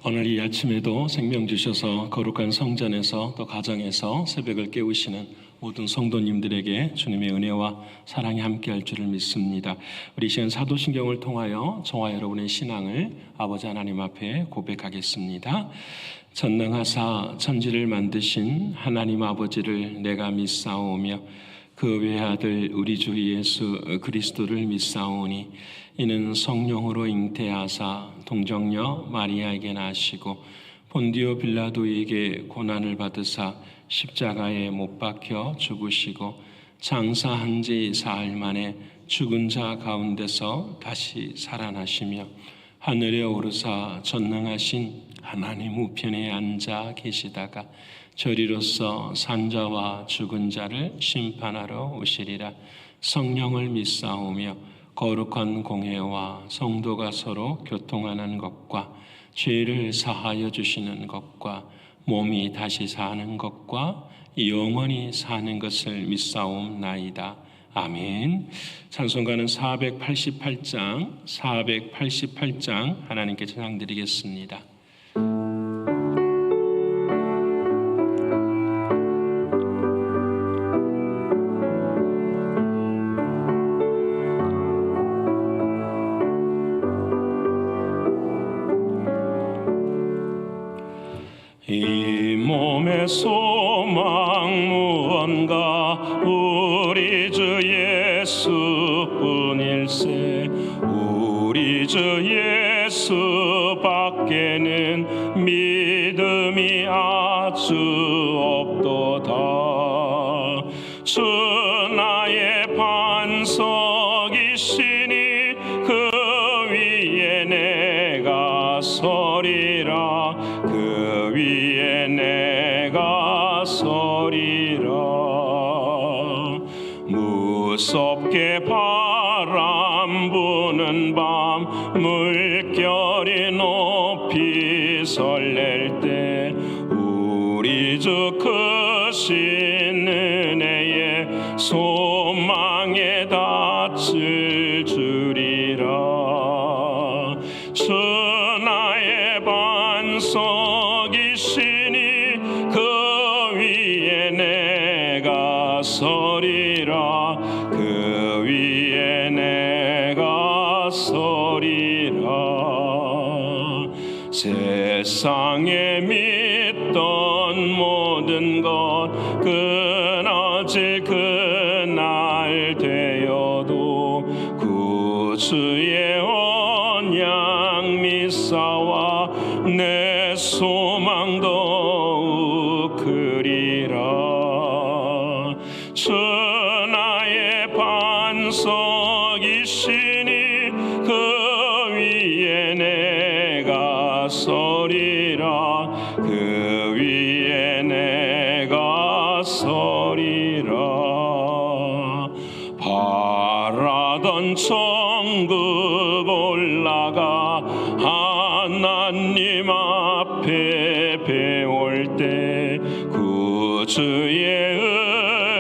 오늘 이 아침에도 생명 주셔서 거룩한 성전에서 또 가정에서 새벽을 깨우시는 모든 성도님들에게 주님의 은혜와 사랑이 함께할 줄을 믿습니다. 우리 시간 사도신경을 통하여 저와 여러분의 신앙을 아버지 하나님 앞에 고백하겠습니다. 전능하사 천지를 만드신 하나님 아버지를 내가 믿사오며 그 외아들 우리 주 예수 그리스도를 믿사오니 이는 성령으로 잉태하사 동정녀 마리아에게 나시고 본디오 빌라도에게 고난을 받으사 십자가에 못 박혀 죽으시고 장사한 지 사흘 만에 죽은 자 가운데서 다시 살아나시며 하늘에 오르사 전능하신 하나님 우편에 앉아 계시다가 저리로서 산자와 죽은 자를 심판하러 오시리라. 성령을 믿사오며 거룩한 공회와 성도가 서로 교통하는 것과 죄를 사하여 주시는 것과 몸이 다시 사는 것과 영원히 사는 것을 믿사옵나이다. 아멘. 찬송가는 488장 하나님께 찬양드리겠습니다. 이 몸의 소망 무언가 우리 주 예수뿐일세. 우리 주 예수 밖에는 믿음이 아주 없도다. 주 나의 반석이시니 그 위에 내가 서리라. 그 위에 내가 서리라. 무섭게 바람 부는 밤 물결이 높이 설렐 때 우리 주 크신 은혜에 소망에 닿을 주리라. 주 나의 반석이시니 그 위에 내가 서리라. 그 위에 내가 서리라. 세상에 믿던 모든 것 끊어질 그날 되어도 구주의 언약 믿사와 내 소망 더욱 크리라. 주 나의 반석이시니 그 위에 내가 서리라. 그 위에 내가 서리라. 바라던 천국 올라가 하나님 앞에 배울 때 구주의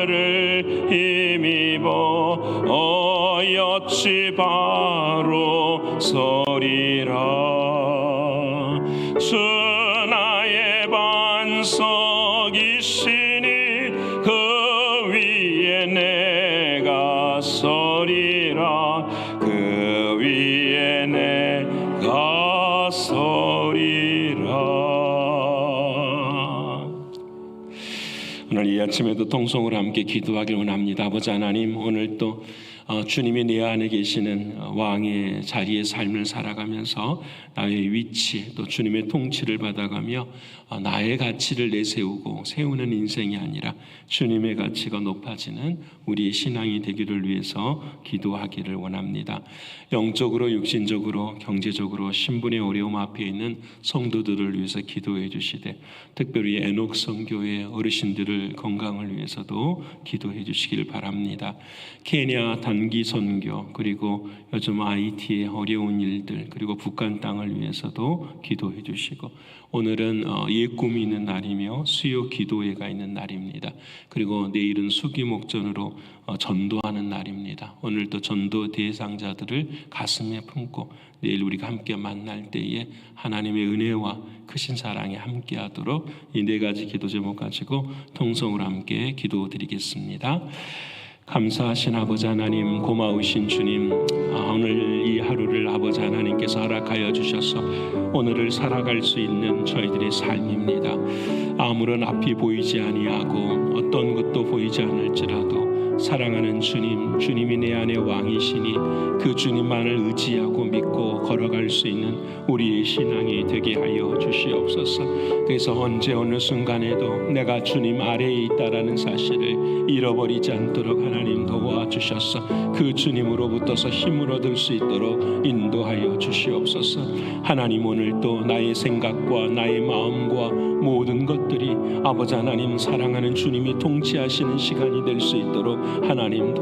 의를 힘입어 어여치 바로 서리라. 주 나의 반석이시니 그 위에 내가 서리라. 그 위에 내가 서리라. 오늘 이 아침에도 통성으로 함께 기도하길 원합니다. 아버지 하나님, 오늘 또 주님이 내 안에 계시는 왕의 자리의 삶을 살아가면서 나의 위치 또 주님의 통치를 받아가며 나의 가치를 내세우고 세우는 인생이 아니라 주님의 가치가 높아지는 우리의 신앙이 되기를 위해서 기도하기를 원합니다. 영적으로 육신적으로 경제적으로 신분의 어려움 앞에 있는 성도들을 위해서 기도해 주시되 특별히 에녹 선교회 어르신들을 건강을 위해서도 기도해 주시길 바랍니다. 케냐 현기 선교, 그리고 요즘 IT의 어려운 일들, 그리고 북한 땅을 위해서도 기도해 주시고, 오늘은 예꿈이 있는 날이며 수요 기도회가 있는 날입니다. 그리고 내일은 수기목전으로 전도하는 날입니다. 오늘도 전도 대상자들을 가슴에 품고 내일 우리가 함께 만날 때에 하나님의 은혜와 크신 사랑에 함께하도록 이 네 가지 기도 제목 가지고 통성으로 함께 기도드리겠습니다. 감사하신 아버지 하나님, 고마우신 주님, 오늘 이 하루를 아버지 하나님께서 허락하여 주셔서 오늘을 살아갈 수 있는 저희들의 삶입니다. 아무런 앞이 보이지 아니하고 어떤 것도 보이지 않을지라도 사랑하는 주님, 주님이 내 안에 왕이시니 그 주님만을 의지하고 믿고 걸어갈 수 있는 우리의 신앙이 되게 하여 주시옵소서. 그래서 언제 어느 순간에도 내가 주님 아래에 있다라는 사실을 잃어버리지 않도록 하나님 도와주셔서 그 주님으로부터서 힘을 얻을 수 있도록 인도하여 주시옵소서. 하나님, 오늘 또 나의 생각과 나의 마음과 모든 것들이 아버지 하나님 사랑하는 주님이 통치하시는 시간이 될 수 있도록 하나님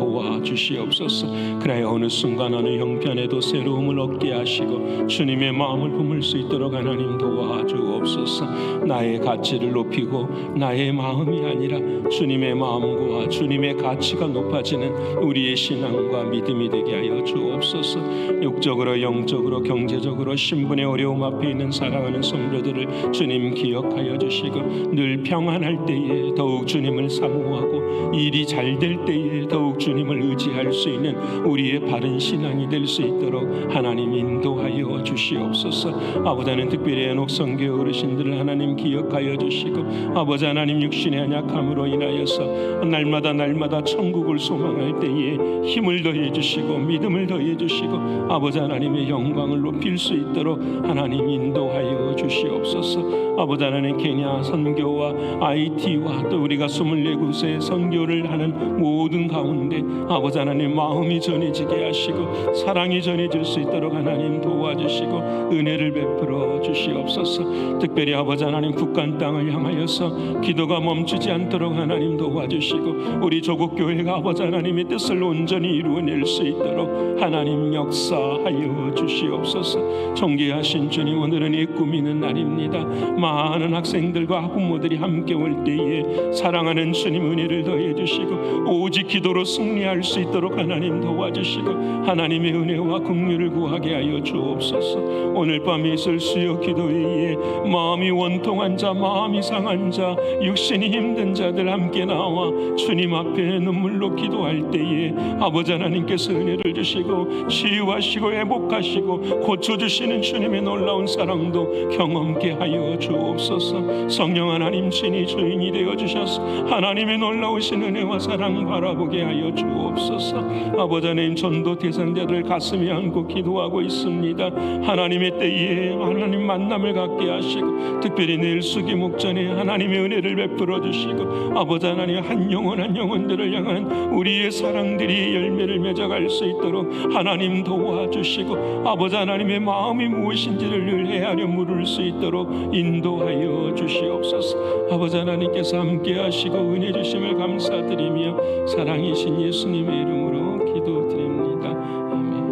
도와주시옵소서. 그래야 어느 순간 어느 형편에도 새로움을 얻게 하시고 주님의 마음을 품을 수 있도록 하나님 도와주옵소서. 나의 가치를 높이고 나의 마음이 아니라 주님의 마음과 주님의 가치가 높아지는 우리의 신앙과 믿음이 되게 하여 주옵소서. 육적으로 영적으로 경제적으로 신분의 어려움 앞에 있는 사랑하는 성도들을 주님 기억하여 주시고 늘 평안할 때에 더욱 주님을 사모하고 일이 잘 될 때에 더욱 주님을 의지할 수 있는 우리의 바른 신앙이 될 수 있도록 하나님 인도하여 주시옵소서. 아버지는 특별히 엔옥성교 어르신들을 하나님 기억하여 주시고 아버지 하나님 육신의 연약함으로 인하여서 날마다 천국을 소망할 때에 힘을 더해 주시고 믿음을 더해 주시고 아버지 하나님의 영광을 높일 수 있도록 하나님 인도하여 주시옵소서. 아버지 하나님 케냐 선교와 IT와 또 우리가 24곳의 선교를 하는 모든 가운데 아버지 하나님 마음이 전해지게 하시고 사랑이 전해질 수 있도록 하나님 도와주시고 은혜를 베풀어 주시옵소서. 특별히 아버지 하나님 북한 땅을 향하여서 기도가 멈추지 않도록 하나님 도와주시고 우리 조국 교회가 아버지 하나님의 뜻을 온전히 이루어낼 수 있도록 하나님 역사하여 주시옵소서. 존귀하신 주님, 오늘은 이 꾸미는 날입니다. 많은 학생들과 부모들이 함께 올 때에 사랑하는 주님 은혜를 더해 주시고 오직 기도로 승리할 수 있도록 하나님 도와주시고 하나님의 은혜와 긍휼을 구하게 하여 주옵소서. 오늘 밤 있을 수요 기도회에 마음이 원통한 자, 마음이 상한 자, 육신이 힘든 자들 함께 나와 주님 앞에 눈물로 기도할 때에 아버지 하나님께서 은혜를 주시고 치유하시고 회복하시고 고쳐주시는 주님의 놀라운 사랑도 경험케 하여 주옵소서. 성령 하나님 친히 주인이 되어 주셔서 하나님의 놀라우신 은혜와 사랑 바라보게 하여 주옵소서. 아버지 하나님 전도 대상자들 가슴에 안고 기도하고 있습니다. 하나님의 때에 하나님 만남을 갖게 하시고 특별히 내일 수기목전에 하나님의 은혜를 베풀어 주시고 아버지 하나님 한 영혼들을 향한 우리의 사랑들이 열매를 맺어갈 수 있도록 하나님 도와주시고 아버지 하나님의 마음이 무엇인지를 늘 헤아려 물을 수 있도록 인도하여 주시옵소서. 아버지 하나님께서 함께 하시고 은혜 주심을 감사드리며 사랑이신 예수님의 이름으로 기도드립니다. 아멘.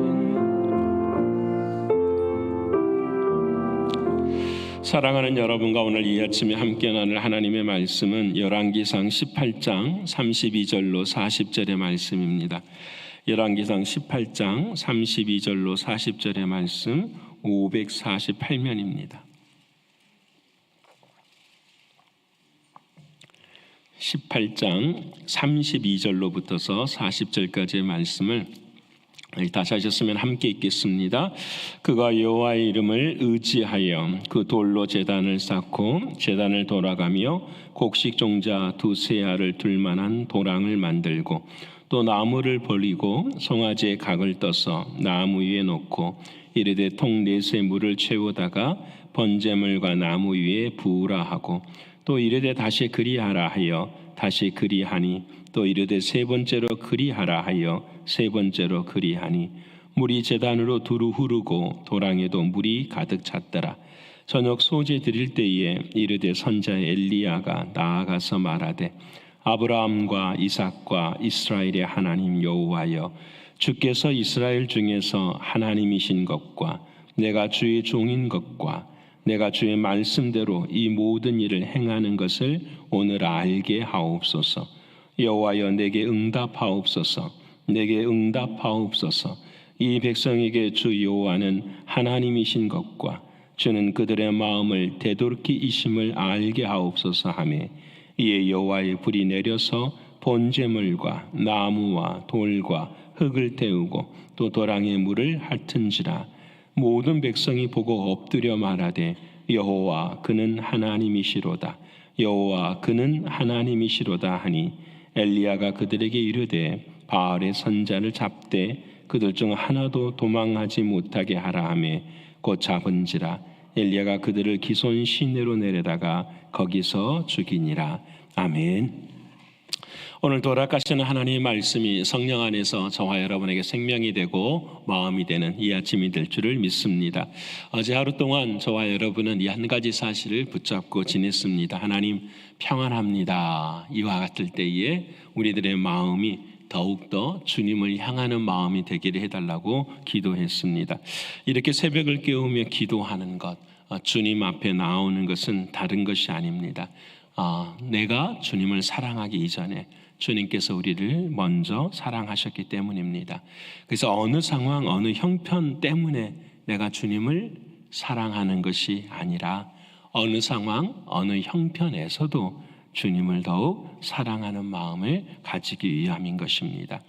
사랑하는 여러분과 오늘 이 아침에 함께 나눌 하나님의 말씀은 열왕기상 18장 32절로 40절의 말씀입니다. 열왕기상 18장 32절로 40절의 말씀 548면입니다. 18장 32절로부터서 40절까지의 말씀을 다시 하셨으면 함께 읽겠습니다. 그가 여호와의 이름을 의지하여 그 돌로 제단을 쌓고 제단을 돌아가며 곡식 종자 두세 알을 둘 만한 도랑을 만들고 또 나무를 버리고 송아지의 각을 떠서 나무 위에 놓고 이르되 통 넷에 물을 채우다가 번제물과 나무 위에 부으라 하고 또 이르되 다시 그리하라 하여 다시 그리하니 또 이르되 세 번째로 그리하라 하여 세 번째로 그리하니 물이 제단으로 두루 흐르고 도랑에도 물이 가득 찼더라. 저녁 소제 드릴 때에 이르되 선자 엘리야가 나아가서 말하되 아브라함과 이삭과 이스라엘의 하나님 여호와여 주께서 이스라엘 중에서 하나님이신 것과 내가 주의 종인 것과 내가 주의 말씀대로 이 모든 일을 행하는 것을 오늘 알게 하옵소서. 여호와여 내게 응답하옵소서. 내게 응답하옵소서. 이 백성에게 주 여호와는 하나님이신 것과 주는 그들의 마음을 되돌이키심을 알게 하옵소서 하매 이에 여호와의 불이 내려서 번제물과 나무와 돌과 흙을 태우고 또 도랑의 물을 핥은지라. 모든 백성이 보고 엎드려 말하되 여호와 그는 하나님이시로다. 여호와 그는 하나님이시로다 하니 엘리야가 그들에게 이르되 바알의 선자를 잡되 그들 중 하나도 도망하지 못하게 하라 하매 곧 잡은지라. 엘리야가 그들을 기손 시내로 내려다가 거기서 죽이니라. 아멘. 오늘 돌아가시는 하나님의 말씀이 성령 안에서 저와 여러분에게 생명이 되고 마음이 되는 이 아침이 될 줄을 믿습니다. 어제 하루 동안 저와 여러분은 이 한 가지 사실을 붙잡고 지냈습니다. 하나님 평안합니다. 이와 같을 때에 우리들의 마음이 더욱더 주님을 향하는 마음이 되기를 해달라고 기도했습니다. 이렇게 새벽을 깨우며 기도하는 것, 주님 앞에 나오는 것은 다른 것이 아닙니다. 내가 주님을 사랑하기 이전에 주님께서 우리를 먼저 사랑하셨기 때문입니다. 그래서 어느 상황, 어느 형편 때문에 내가 주님을 사랑하는 것이 아니라 어느 상황, 어느 형편에서도 주님을 더욱 사랑하는 마음을 가지기 위함인 것입니다.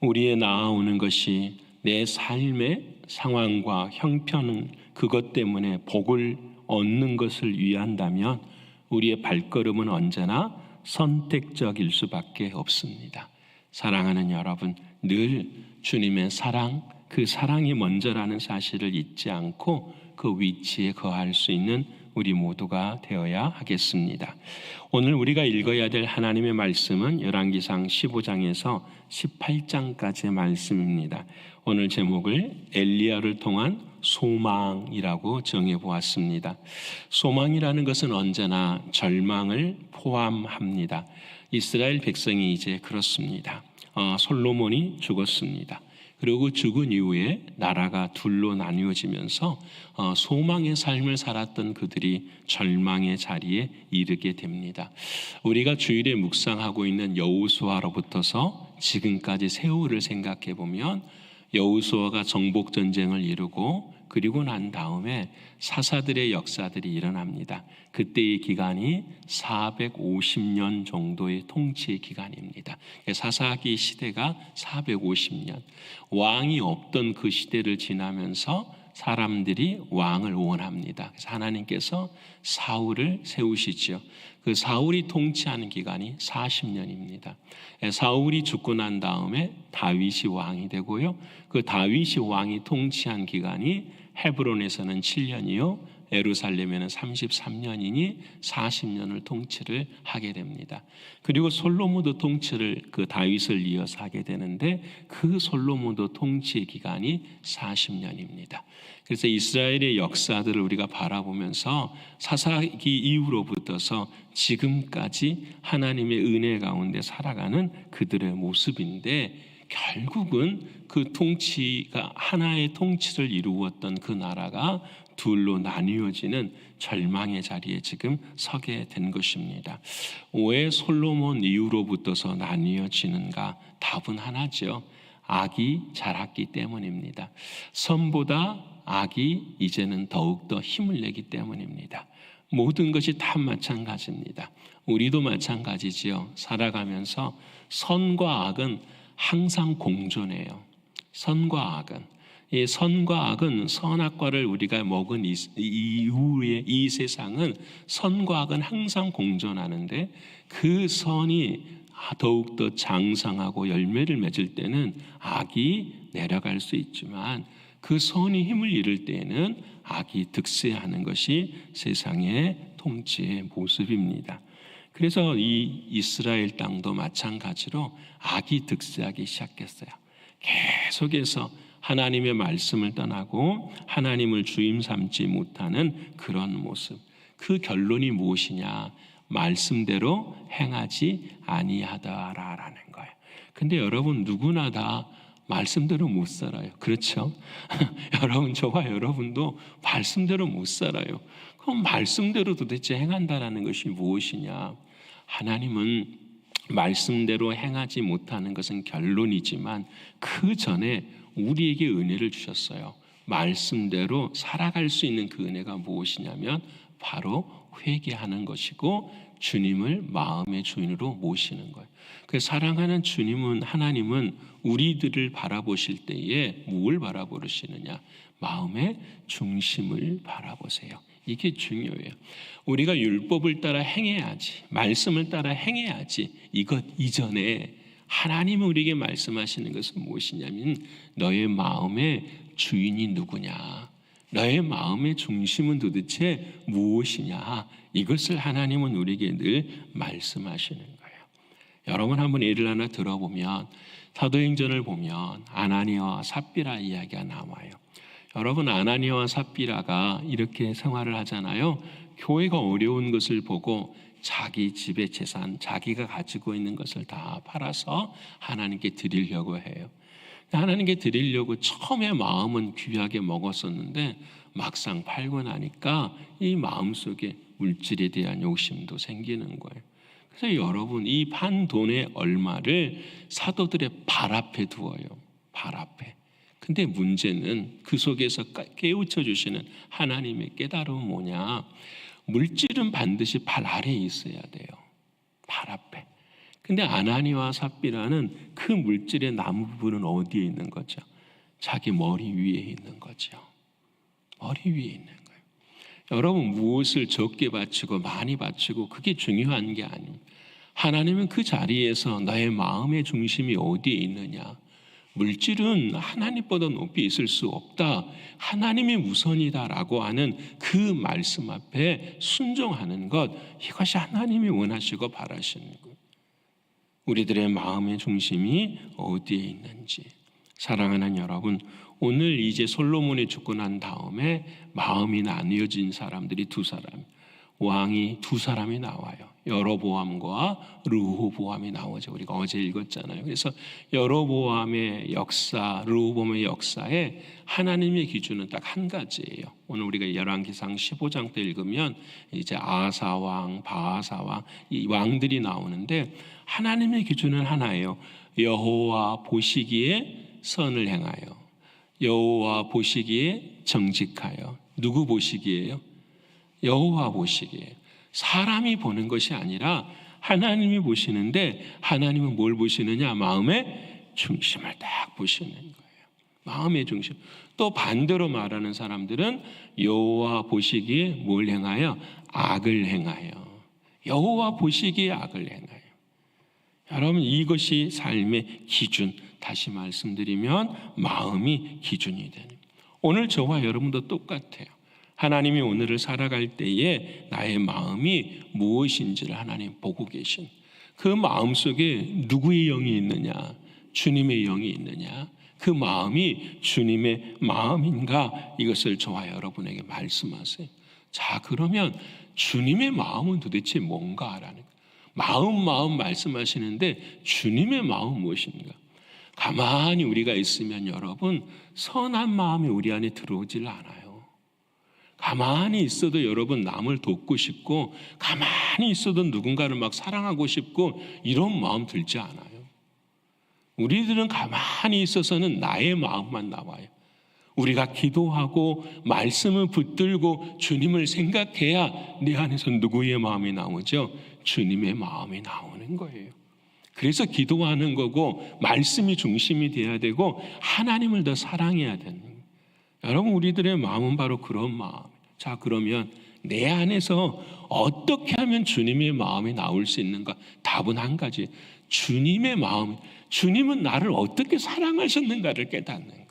우리의 나아오는 것이 내 삶의 상황과 형편은 그것 때문에 복을 얻는 것을 위한다면 우리의 발걸음은 언제나 선택적일 수밖에 없습니다. 사랑하는 여러분, 늘 주님의 사랑, 그 사랑이 먼저라는 사실을 잊지 않고 그 위치에 거할 수 있는 우리 모두가 되어야 하겠습니다. 오늘 우리가 읽어야 될 하나님의 말씀은 열왕기상 15장에서 18장까지의 말씀입니다. 오늘 제목을 엘리야를 통한 소망이라고 정해보았습니다. 소망이라는 것은 언제나 절망을 포함합니다. 이스라엘 백성이 이제 그렇습니다. 솔로몬이 죽었습니다. 그리고 죽은 이후에 나라가 둘로 나뉘어지면서 소망의 삶을 살았던 그들이 절망의 자리에 이르게 됩니다. 우리가 주일에 묵상하고 있는 여호수아로부터서 지금까지 세월을 생각해 보면 여호수아가 정복 전쟁을 이루고 그리고 난 다음에 사사들의 역사들이 일어납니다. 그때의 기간이 450년 정도의 통치의 기간입니다. 사사기 시대가 450년, 왕이 없던 그 시대를 지나면서 사람들이 왕을 원합니다. 그래서 하나님께서 사울을 세우시죠. 그 사울이 통치하는 기간이 40년입니다. 사울이 죽고 난 다음에 다윗이 왕이 되고요. 그 다윗이 왕이 통치한 기간이 헤브론에서는 7년이요. 예루살렘에는 33년이니 40년을 통치를 하게 됩니다. 그리고 솔로몬도 통치를 그 다윗을 이어서 하게 되는데 그 솔로몬도 통치의 기간이 40년입니다. 그래서 이스라엘의 역사들을 우리가 바라보면서 사사기 이후로부터서 지금까지 하나님의 은혜 가운데 살아가는 그들의 모습인데 결국은 그 통치가 하나의 통치를 이루었던 그 나라가 둘로 나뉘어지는 절망의 자리에 지금 서게 된 것입니다. 왜 솔로몬 이후로부터서 나뉘어지는가? 답은 하나죠. 악이 자랐기 때문입니다. 선보다 악이 이제는 더욱더 힘을 내기 때문입니다. 모든 것이 다 마찬가지입니다. 우리도 마찬가지지요. 살아가면서 선과 악은 항상 공존해요. 선과 악은. 이 선과 악은 선악과를 우리가 먹은 이후에 이 세상은 선과 악은 항상 공존하는데 그 선이 더욱더 장성하고 열매를 맺을 때는 악이 내려갈 수 있지만 그 선이 힘을 잃을 때에는 악이 득세하는 것이 세상의 통치의 모습입니다. 그래서 이 이스라엘 땅도 마찬가지로 악이 득세하기 시작했어요. 계속해서 하나님의 말씀을 떠나고 하나님을 주임 삼지 못하는 그런 모습. 그 결론이 무엇이냐? 말씀대로 행하지 아니하다라는 거예요. 근데 여러분 누구나 다 말씀대로 못 살아요. 그렇죠? 여러분, 저와 여러분도 말씀대로 못 살아요. 그럼 말씀대로 도대체 행한다라는 것이 무엇이냐? 하나님은 말씀대로 행하지 못하는 것은 결론이지만 그 전에 우리에게 은혜를 주셨어요. 말씀대로 살아갈 수 있는 그 은혜가 무엇이냐면 바로 회개하는 것이고 주님을 마음의 주인으로 모시는 거예요. 그 사랑하는 주님은, 하나님은 우리들을 바라보실 때에 뭘 바라보시느냐? 마음의 중심을 바라보세요. 이게 중요해요. 우리가 율법을 따라 행해야지, 말씀을 따라 행해야지, 이것 이전에 하나님은 우리에게 말씀하시는 것은 무엇이냐면 너의 마음의 주인이 누구냐, 너의 마음의 중심은 도대체 무엇이냐, 이것을 하나님은 우리에게 늘 말씀하시는 거예요. 여러분, 한번 예를 하나 들어보면 사도행전을 보면 아나니아와 삽비라 이야기가 나와요. 여러분, 아나니아와 삽비라가 이렇게 생활을 하잖아요. 교회가 어려운 것을 보고 자기 집의 재산, 자기가 가지고 있는 것을 다 팔아서 하나님께 드리려고 해요. 하나님께 드리려고 처음에 마음은 귀하게 먹었었는데 막상 팔고 나니까 이 마음속에 물질에 대한 욕심도 생기는 거예요. 그래서 여러분, 이 판 돈의 얼마를 사도들의 발 앞에 두어요. 발 앞에. 근데 문제는 그 속에서 깨우쳐 주시는 하나님의 깨달음은 뭐냐? 물질은 반드시 발 아래에 있어야 돼요. 발 앞에. 근데 아나니아와 삽비라는 그 물질의 나무 부분은 어디에 있는 거죠? 자기 머리 위에 있는 거죠. 머리 위에 있는 거예요. 여러분, 무엇을 적게 바치고 많이 바치고 그게 중요한 게 아닙니다. 하나님은 그 자리에서 너의 마음의 중심이 어디에 있느냐? 물질은 하나님보다 높이 있을 수 없다, 하나님이 우선이다라고 하는 그 말씀 앞에 순종하는 것, 이것이 하나님이 원하시고 바라시는 것. 우리들의 마음의 중심이 어디에 있는지. 사랑하는 여러분, 오늘 이제 솔로몬이 죽고 난 다음에 마음이 나뉘어진 사람들이 두 사람, 왕이 두 사람이 나와요. 여로보암과 르호보암이 나오죠. 우리가 어제 읽었잖아요. 그래서 여로보암의 역사, 르호보암의 역사에 하나님의 기준은 딱 한 가지예요. 오늘 우리가 열왕기상 15장 때 읽으면 이제 아사왕, 바하사왕, 이 왕들이 나오는데 하나님의 기준은 하나예요. 여호와 보시기에 선을 행하여, 여호와 보시기에 정직하여. 누구 보시기에요? 여호와 보시기에. 사람이 보는 것이 아니라 하나님이 보시는데, 하나님은 뭘 보시느냐? 마음의 중심을 딱 보시는 거예요. 마음의 중심. 또 반대로 말하는 사람들은 여호와 보시기에 뭘 행하여? 악을 행하여. 여호와 보시기에 악을 행하여. 여러분, 이것이 삶의 기준. 다시 말씀드리면 마음이 기준이 되는. 오늘 저와 여러분도 똑같아요. 하나님이 오늘을 살아갈 때에 나의 마음이 무엇인지를 하나님 보고 계신, 그 마음 속에 누구의 영이 있느냐? 주님의 영이 있느냐? 그 마음이 주님의 마음인가? 이것을 저와 여러분에게 말씀하세요. 자, 그러면 주님의 마음은 도대체 뭔가라는 거예요. 마음 말씀하시는데 주님의 마음은 무엇인가? 가만히 우리가 있으면 여러분, 선한 마음이 우리 안에 들어오질 않아요. 가만히 있어도 여러분 남을 돕고 싶고, 가만히 있어도 누군가를 막 사랑하고 싶고, 이런 마음 들지 않아요. 우리들은 가만히 있어서는 나의 마음만 나와요. 우리가 기도하고 말씀을 붙들고 주님을 생각해야 내 안에서 누구의 마음이 나오죠? 주님의 마음이 나오는 거예요. 그래서 기도하는 거고 말씀이 중심이 돼야 되고 하나님을 더 사랑해야 되는 거예요. 여러분, 우리들의 마음은 바로 그런 마음. 자, 그러면 내 안에서 어떻게 하면 주님의 마음이 나올 수 있는가? 답은 한 가지. 주님의 마음, 주님은 나를 어떻게 사랑하셨는가를 깨닫는 거예요.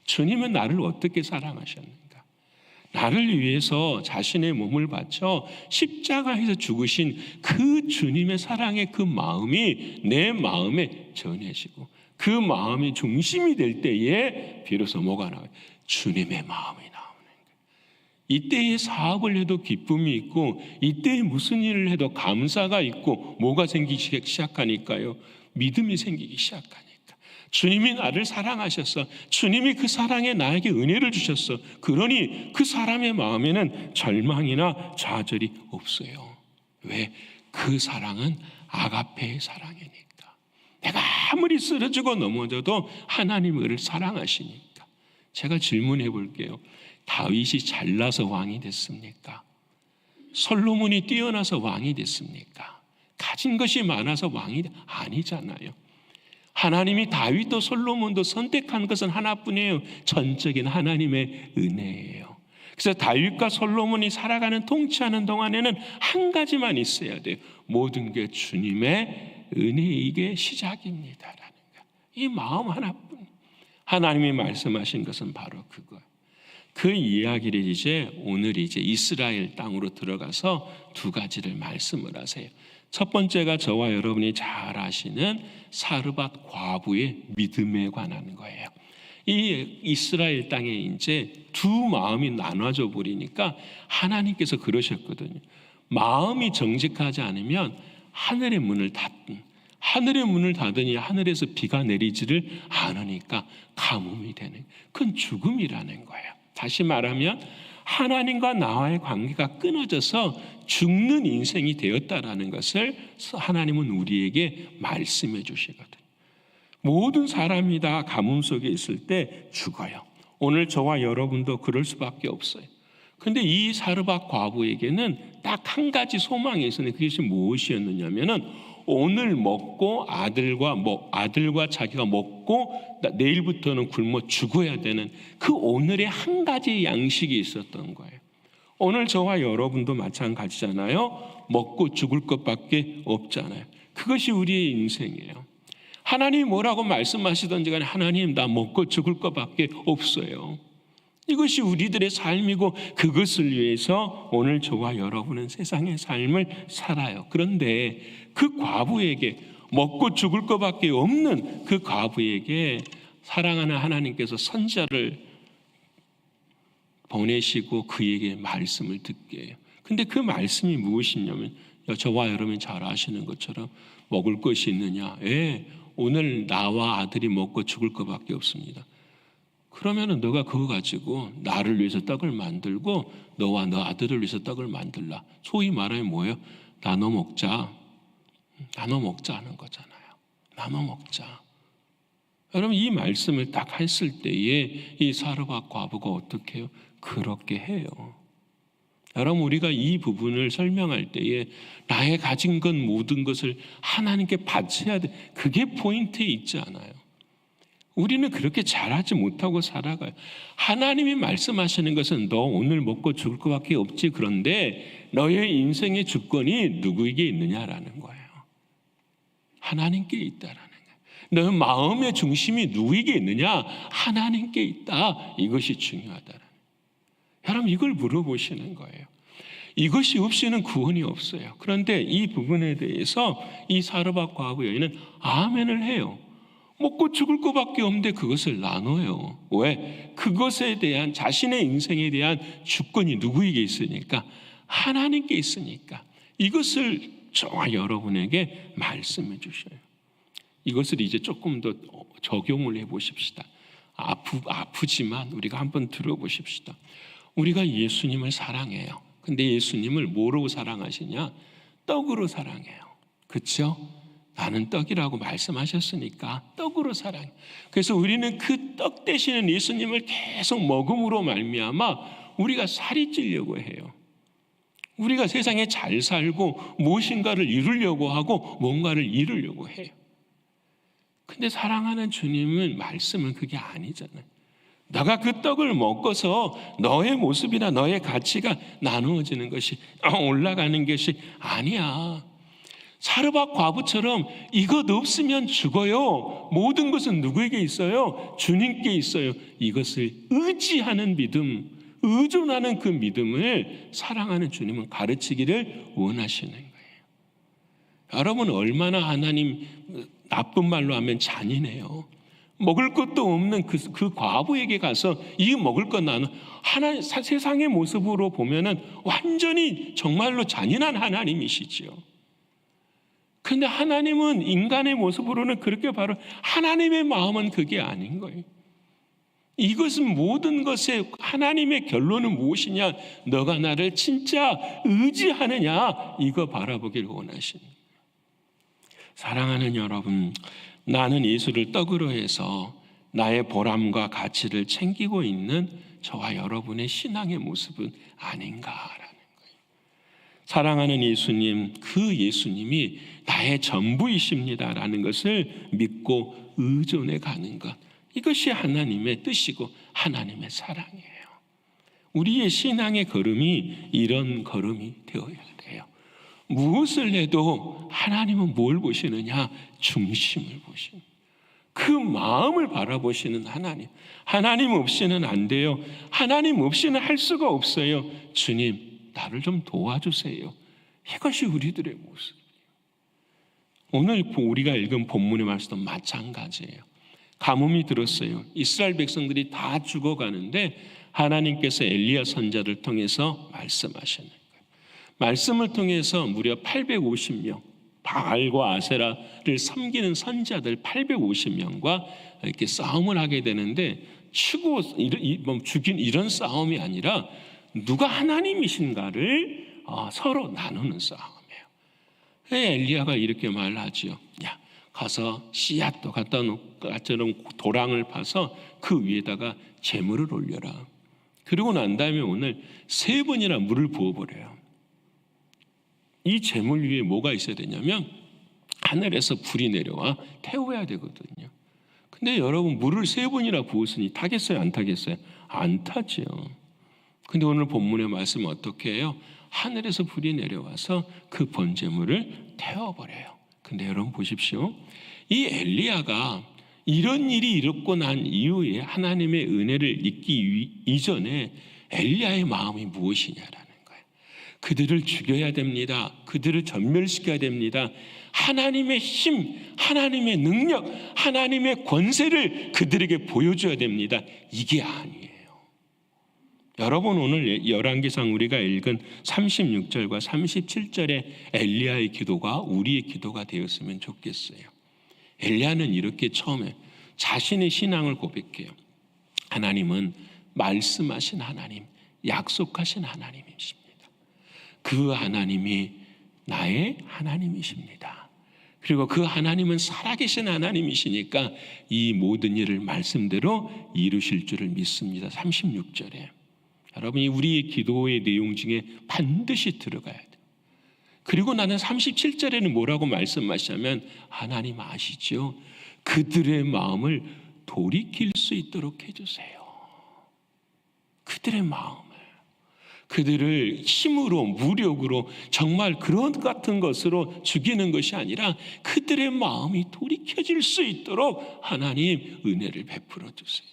주님은 나를 어떻게 사랑하셨는가? 나를 위해서 자신의 몸을 바쳐 십자가에서 죽으신 그 주님의 사랑의 그 마음이 내 마음에 전해지고, 그 마음이 중심이 될 때에 비로소 뭐가 나와요? 주님의 마음이 나오는 거예요. 이때에 사업을 해도 기쁨이 있고, 이때에 무슨 일을 해도 감사가 있고, 뭐가 생기기 시작하니까요? 믿음이 생기기 시작하니까. 주님이 나를 사랑하셨어. 주님이 그 사랑에 나에게 은혜를 주셨어. 그러니 그 사람의 마음에는 절망이나 좌절이 없어요. 왜? 그 사랑은 아가페의 사랑이니까. 내가 아무리 쓰러지고 넘어져도 하나님을 사랑하시니까. 제가 질문해 볼게요. 다윗이 잘나서 왕이 됐습니까? 솔로몬이 뛰어나서 왕이 됐습니까? 가진 것이 많아서 왕이 아니잖아요. 하나님이 다윗도 솔로몬도 선택한 것은 하나뿐이에요. 전적인 하나님의 은혜예요. 그래서 다윗과 솔로몬이 살아가는 통치하는 동안에는 한 가지만 있어야 돼요. 모든 게 주님의 은혜이게 시작입니다라는 거. 이 마음 하나뿐. 하나님이 말씀하신 것은 바로 그거예요. 그 이야기를 오늘 이스라엘 땅으로 들어가서 두 가지를 말씀을 하세요. 첫 번째가 저와 여러분이 잘 아시는 사르밧 과부의 믿음에 관한 거예요. 이 이스라엘 땅에 이제 두 마음이 나눠져 버리니까 하나님께서 그러셨거든요. 마음이 정직하지 않으면 하늘의 문을 닫으니 하늘에서 비가 내리지를 않으니까 가뭄이 되는, 그건 죽음이라는 거예요. 다시 말하면 하나님과 나와의 관계가 끊어져서 죽는 인생이 되었다라는 것을 하나님은 우리에게 말씀해 주시거든요. 모든 사람이 다 가뭄 속에 있을 때 죽어요. 오늘 저와 여러분도 그럴 수밖에 없어요. 그런데 이 사르밧 과부에게는 딱 한 가지 소망이 있었는데 그것이 무엇이었느냐면은 오늘 먹고 아들과 자기가 먹고 내일부터는 굶어 죽어야 되는 그 오늘의 한 가지 양식이 있었던 거예요. 오늘 저와 여러분도 마찬가지잖아요. 먹고 죽을 것밖에 없잖아요. 그것이 우리의 인생이에요. 하나님이 뭐라고 말씀하시던지 간에 하나님 나 먹고 죽을 것밖에 없어요. 이것이 우리들의 삶이고 그것을 위해서 오늘 저와 여러분은 세상의 삶을 살아요. 그런데 그 과부에게 먹고 죽을 것밖에 없는 그 과부에게 사랑하는 하나님께서 선지자를 보내시고 그에게 말씀을 듣게 해요. 근데 그 말씀이 무엇이냐면 저와 여러분이 잘 아시는 것처럼 먹을 것이 있느냐? 예, 오늘 나와 아들이 먹고 죽을 것밖에 없습니다. 그러면은 너가 그거 가지고 나를 위해서 떡을 만들고 너와 너 아들을 위해서 떡을 만들라. 소위 말하면 뭐예요? 나눠 먹자. 나눠 먹자는 거잖아요. 나눠 먹자. 여러분 이 말씀을 딱 했을 때에 이 사르밧 과부가 어떻게 해요? 그렇게 해요. 여러분 우리가 이 부분을 설명할 때에 나의 가진 것 모든 것을 하나님께 바쳐야 돼. 그게 포인트에 있지 않아요. 우리는 그렇게 잘하지 못하고 살아가요. 하나님이 말씀하시는 것은 너 오늘 먹고 죽을 것밖에 없지. 그런데 너의 인생의 주권이 누구에게 있느냐라는 거예요. 하나님께 있다라는 거예요. 너 마음의 중심이 누구에게 있느냐? 하나님께 있다. 이것이 중요하다라는 거예요. 여러분 이걸 물어보시는 거예요. 이것이 없이는 구원이 없어요. 그런데 이 부분에 대해서 이 사르밧 과부 여인은 아멘을 해요. 먹고 죽을 것밖에 없는데 그것을 나눠요. 왜? 그것에 대한 자신의 인생에 대한 주권이 누구에게 있으니까? 하나님께 있으니까. 이것을 저와 여러분에게 말씀해 주셔요. 이것을 이제 조금 더 적용을 해 보십시다. 아프지만 우리가 한번 들어보십시다. 우리가 예수님을 사랑해요. 근데 예수님을 뭐로 사랑하시냐? 떡으로 사랑해요. 그렇죠? 나는 떡이라고 말씀하셨으니까 떡으로 사랑해. 그래서 우리는 그 떡 되시는 예수님을 계속 먹음으로 말미암아 우리가 살이 찌려고 해요. 우리가 세상에 잘 살고 무엇인가를 이루려고 하고 뭔가를 이루려고 해요. 근데 사랑하는 주님은 말씀은 그게 아니잖아요. 너가 그 떡을 먹고서 너의 모습이나 너의 가치가 나누어지는 것이 올라가는 것이 아니야. 사르밧 과부처럼 이것 없으면 죽어요. 모든 것은 누구에게 있어요? 주님께 있어요. 이것을 의지하는 믿음, 의존하는 그 믿음을 사랑하는 주님은 가르치기를 원하시는 거예요. 여러분 얼마나 하나님 나쁜 말로 하면 잔인해요. 먹을 것도 없는 그 과부에게 가서 이 먹을 것 나눠. 세상의 모습으로 보면은 완전히 정말로 잔인한 하나님이시죠. 그런데 하나님은 인간의 모습으로는 그렇게 바로 하나님의 마음은 그게 아닌 거예요. 이것은 모든 것의 하나님의 결론은 무엇이냐? 너가 나를 진짜 의지하느냐? 이거 바라보길 원하시는 거예요. 사랑하는 여러분, 나는 예수를 떡으로 해서 나의 보람과 가치를 챙기고 있는 저와 여러분의 신앙의 모습은 아닌가라는 거예요. 사랑하는 예수님, 그 예수님이 나의 전부이십니다라는 것을 믿고 의존해 가는 것, 이것이 하나님의 뜻이고 하나님의 사랑이에요. 우리의 신앙의 걸음이 이런 걸음이 되어야 돼요. 무엇을 해도 하나님은 뭘 보시느냐? 중심을 보시는, 그 마음을 바라보시는 하나님. 하나님 없이는 안 돼요. 하나님 없이는 할 수가 없어요. 주님, 나를 좀 도와주세요. 이것이 우리들의 모습이에요. 오늘 우리가 읽은 본문의 말씀도 마찬가지예요. 가뭄이 들었어요. 이스라엘 백성들이 다 죽어가는데 하나님께서 엘리야 선지자를 통해서 말씀하시는 거예요. 말씀을 통해서 무려 850명, 바알과 아세라를 섬기는 선지자들 850명과 이렇게 싸움을 하게 되는데, 치고 죽인 이런 싸움이 아니라 누가 하나님이신가를 서로 나누는 싸움이에요. 엘리야가 이렇게 말하지요. 야, 가서 씨앗도 갖다 놓고 도랑을 파서 그 위에다가 재물을 올려라. 그리고 난 다음에 오늘 3번이나 물을 부어버려요. 이 재물 위에 뭐가 있어야 되냐면 하늘에서 불이 내려와 태워야 되거든요. 근데 여러분, 물을 3번이나 부었으니 타겠어요? 안 타겠어요? 안 타죠. 근데 오늘 본문의 말씀은 어떻게 해요? 하늘에서 불이 내려와서 그 번제물을 태워버려요. 근데 여러분 보십시오. 이 엘리야가 이런 일이 일어나고 난 이후에 하나님의 은혜를 잊기 이전에 엘리야의 마음이 무엇이냐라는 거예요. 그들을 죽여야 됩니다. 그들을 전멸시켜야 됩니다. 하나님의 힘, 하나님의 능력, 하나님의 권세를 그들에게 보여줘야 됩니다. 이게 아니에요. 여러분, 오늘 열왕기상 우리가 읽은 36절과 37절의 엘리야의 기도가 우리의 기도가 되었으면 좋겠어요. 엘리야는 이렇게 처음에 자신의 신앙을 고백해요. 하나님은 말씀하신 하나님, 약속하신 하나님이십니다. 그 하나님이 나의 하나님이십니다. 그리고 그 하나님은 살아계신 하나님이시니까 이 모든 일을 말씀대로 이루실 줄을 믿습니다. 36절에 여러분이 우리의 기도의 내용 중에 반드시 들어가야 돼요. 그리고 나는 37절에는 뭐라고 말씀하시냐면, 하나님 아시죠? 그들의 마음을 돌이킬 수 있도록 해주세요. 그들의 마음을, 그들을 힘으로, 무력으로, 정말 그런 같은 것으로 죽이는 것이 아니라 그들의 마음이 돌이켜질 수 있도록 하나님 은혜를 베풀어 주세요.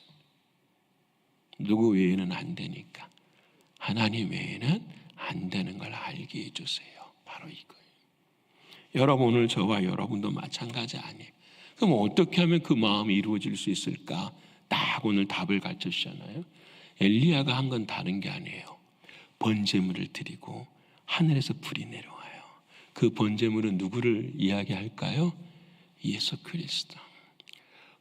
누구 외에는 안 되니까 하나님 외에는 안 되는 걸 알게 해주세요. 바로 이거예요. 여러분, 오늘 저와 여러분도 마찬가지 아니에요. 그럼 어떻게 하면 그 마음이 이루어질 수 있을까? 딱 오늘 답을 가르쳐 주잖아요. 엘리야가 한 건 다른 게 아니에요. 번제물을 드리고 하늘에서 불이 내려와요. 그 번제물은 누구를 이야기할까요? 예수 그리스도.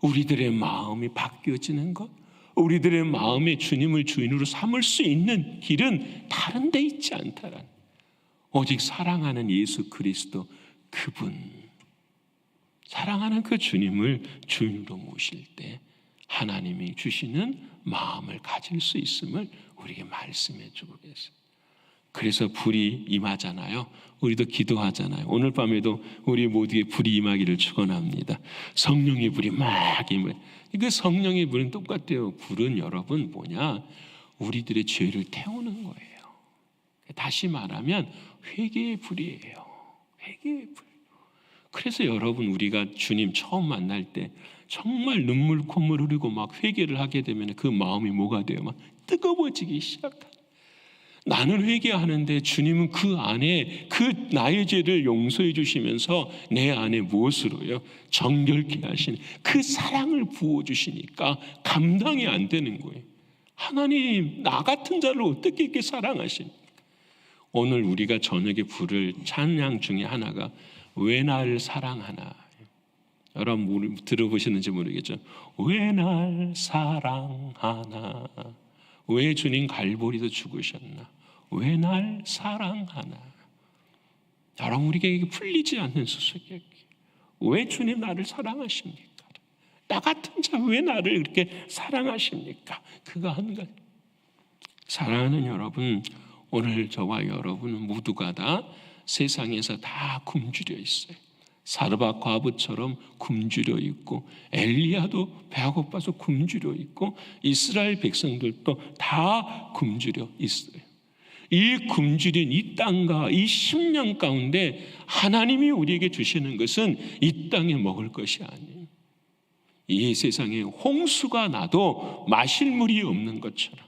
우리들의 마음이 바뀌어지는 것, 우리들의 마음에 주님을 주인으로 삼을 수 있는 길은 다른 데 있지 않다라는, 오직 사랑하는 예수 그리스도, 그분, 사랑하는 그 주님을 주인으로 모실 때 하나님이 주시는 마음을 가질 수 있음을 우리에게 말씀해 주고 계세요. 그래서 불이 임하잖아요. 우리도 기도하잖아요. 오늘 밤에도 우리 모두에게 불이 임하기를 축원합니다. 성령의 불이 막 임해. 그 성령의 불은 똑같아요. 불은 여러분 뭐냐? 우리들의 죄를 태우는 거예요. 다시 말하면 회개의 불이에요. 회개의 불. 그래서 여러분, 우리가 주님 처음 만날 때 정말 눈물 콧물 흐르고 막 회개를 하게 되면 그 마음이 뭐가 돼요? 막 뜨거워지기 시작합니다. 나는 회개하는데 주님은 그 안에 그 나의 죄를 용서해 주시면서 내 안에 무엇으로요? 정결케 하신 그 사랑을 부어주시니까 감당이 안 되는 거예요. 하나님, 나 같은 자를 어떻게 이렇게 사랑하십니까? 오늘 우리가 저녁에 부를 찬양 중에 하나가 왜 날 사랑하나? 여러분 들어보시는지 모르겠죠. 왜 날 사랑하나? 왜 주님 갈보리도 죽으셨나? 왜 날 사랑하나? 여러분 우리에게 이게 풀리지 않는 수수께끼. 왜 주님 나를 사랑하십니까? 나 같은 자 왜 나를 이렇게 사랑하십니까? 그거 한 가지. 사랑하는 여러분, 오늘 저와 여러분은 모두가 다 세상에서 다 굶주려 있어요. 사르밧 과부처럼 굶주려 있고, 엘리야도 배가 고파서 굶주려 있고, 이스라엘 백성들도 다 굶주려 있어요. 이 굶주린 이 땅과 이 십년 가운데 하나님이 우리에게 주시는 것은 이 땅에 먹을 것이 아니에요. 이 세상에 홍수가 나도 마실 물이 없는 것처럼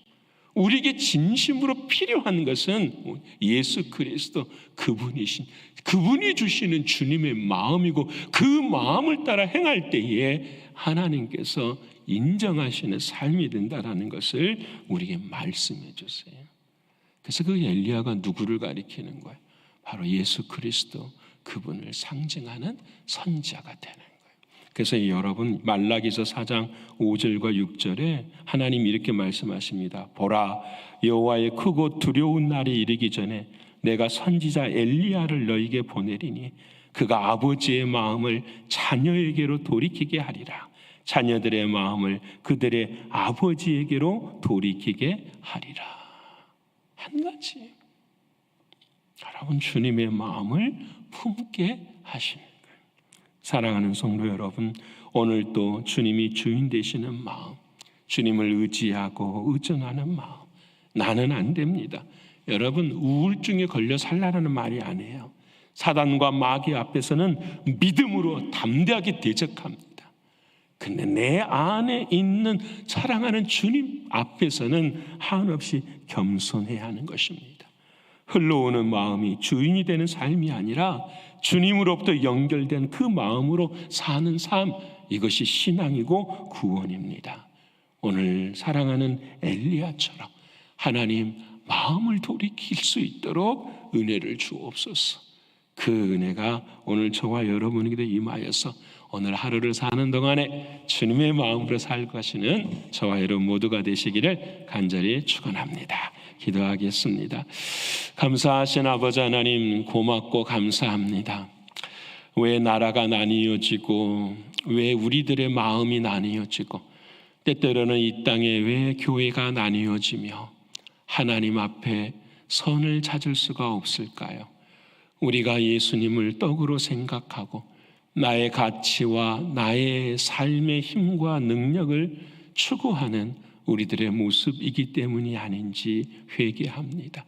우리에게 진심으로 필요한 것은 예수 그리스도 그분이 주시는 주님의 마음이고, 그 마음을 따라 행할 때에 하나님께서 인정하시는 삶이 된다라는 것을 우리에게 말씀해 주세요. 그래서 그 엘리야가 누구를 가리키는 거예요? 바로 예수 그리스도, 그분을 상징하는 선지자가 되는 거예요. 그래서 여러분 말라기서 4장 5절과 6절에 하나님 이렇게 말씀하십니다. 보라, 여호와의 크고 두려운 날이 이르기 전에 내가 선지자 엘리야를 너에게 보내리니 그가 아버지의 마음을 자녀에게로 돌이키게 하리라. 자녀들의 마음을 그들의 아버지에게로 돌이키게 하리라. 한 가지, 여러분 주님의 마음을 품게 하시는 거예요. 사랑하는 성도 여러분, 오늘도 주님이 주인 되시는 마음, 주님을 의지하고 의존하는 마음, 나는 안 됩니다. 여러분 우울증에 걸려 살라라는 말이 아니에요. 사단과 마귀 앞에서는 믿음으로 담대하게 대적합니다. 근데 내 안에 있는 사랑하는 주님 앞에서는 한없이 겸손해야 하는 것입니다. 흘러오는 마음이 주인이 되는 삶이 아니라 주님으로부터 연결된 그 마음으로 사는 삶, 이것이 신앙이고 구원입니다. 오늘 사랑하는 엘리야처럼 하나님 마음을 돌이킬 수 있도록 은혜를 주옵소서. 그 은혜가 오늘 저와 여러분에게도 임하여서 오늘 하루를 사는 동안에 주님의 마음으로 살고 하시는 저와 여러분 모두가 되시기를 간절히 축원합니다. 기도하겠습니다. 감사하신 아버지 하나님, 고맙고 감사합니다. 왜 나라가 나뉘어지고, 왜 우리들의 마음이 나뉘어지고, 때때로는 이 땅에 왜 교회가 나뉘어지며 하나님 앞에 선을 찾을 수가 없을까요? 우리가 예수님을 떡으로 생각하고 나의 가치와 나의 삶의 힘과 능력을 추구하는 우리들의 모습이기 때문이 아닌지 회개합니다.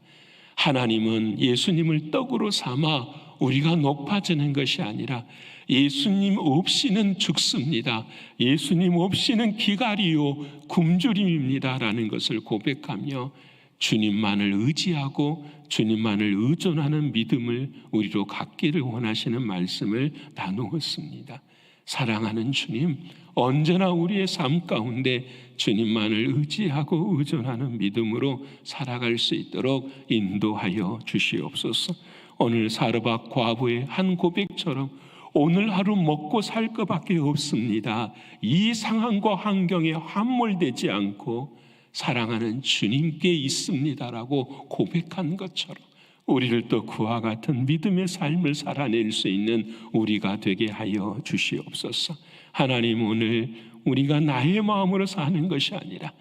하나님은 예수님을 떡으로 삼아 우리가 높아지는 것이 아니라 예수님 없이는 죽습니다. 예수님 없이는 기갈이요 굶주림입니다라는 것을 고백하며 주님만을 의지하고 주님만을 의존하는 믿음을 우리로 갖기를 원하시는 말씀을 나누었습니다. 사랑하는 주님, 언제나 우리의 삶 가운데 주님만을 의지하고 의존하는 믿음으로 살아갈 수 있도록 인도하여 주시옵소서. 오늘 사르밧 과부의 한 고백처럼 오늘 하루 먹고 살 것밖에 없습니다. 이 상황과 환경에 함몰되지 않고 사랑하는 주님께 있습니다라고 고백한 것처럼 우리를 또 그와 같은 믿음의 삶을 살아낼 수 있는 우리가 되게 하여 주시옵소서. 하나님, 오늘 우리가 나의 마음으로 사는 것이 아니라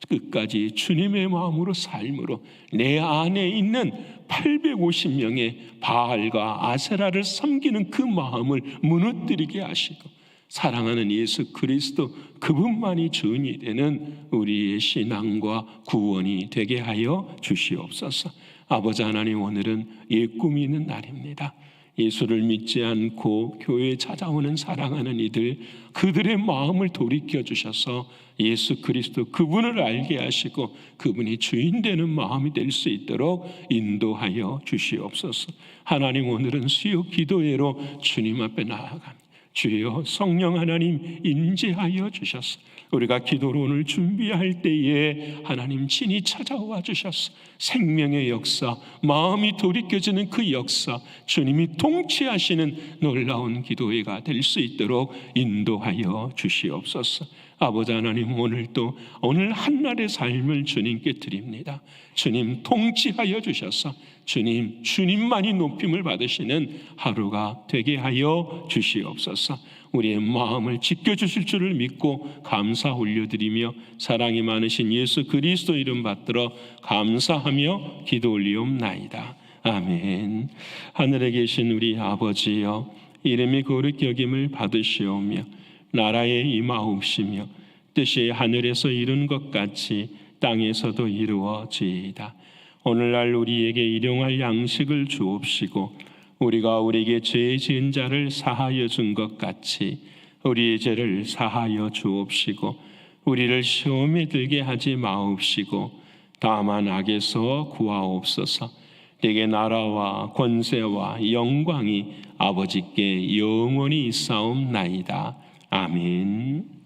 끝까지 주님의 마음으로 삶으로 내 안에 있는 850명의 바알과 아세라를 섬기는 그 마음을 무너뜨리게 하시고 사랑하는 예수 그리스도 그분만이 주인이 되는 우리의 신앙과 구원이 되게 하여 주시옵소서. 아버지 하나님, 오늘은 옛 꿈이 있는 날입니다. 예수를 믿지 않고 교회에 찾아오는 사랑하는 이들, 그들의 마음을 돌이켜 주셔서 예수 그리스도 그분을 알게 하시고 그분이 주인 되는 마음이 될 수 있도록 인도하여 주시옵소서. 하나님, 오늘은 수요 기도회로 주님 앞에 나아갑니다. 주여 성령 하나님 임재하여 주셔서 우리가 기도로 오늘 준비할 때에 하나님 친히 찾아와 주셔서 생명의 역사, 마음이 돌이켜지는 그 역사, 주님이 통치하시는 놀라운 기도회가 될 수 있도록 인도하여 주시옵소서. 아버지 하나님, 오늘 한날의 삶을 주님께 드립니다. 주님 통치하여 주셔서 주님만이 높임을 받으시는 하루가 되게 하여 주시옵소서. 우리의 마음을 지켜주실 줄을 믿고 감사 올려드리며 사랑이 많으신 예수 그리스도 이름 받들어 감사하며 기도 올리옵나이다. 아멘. 하늘에 계신 우리 아버지여, 이름이 거룩히 여김을 받으시오며 나라에 임하옵시며 뜻이 하늘에서 이룬 것 같이 땅에서도 이루어지이다. 오늘날 우리에게 일용할 양식을 주옵시고 우리가 우리에게 죄 지은 자를 사하여 준 것 같이 우리의 죄를 사하여 주옵시고 우리를 시험에 들게 하지 마옵시고 다만 악에서 구하옵소서. 내게 나라와 권세와 영광이 아버지께 영원히 있사옵나이다. 아멘.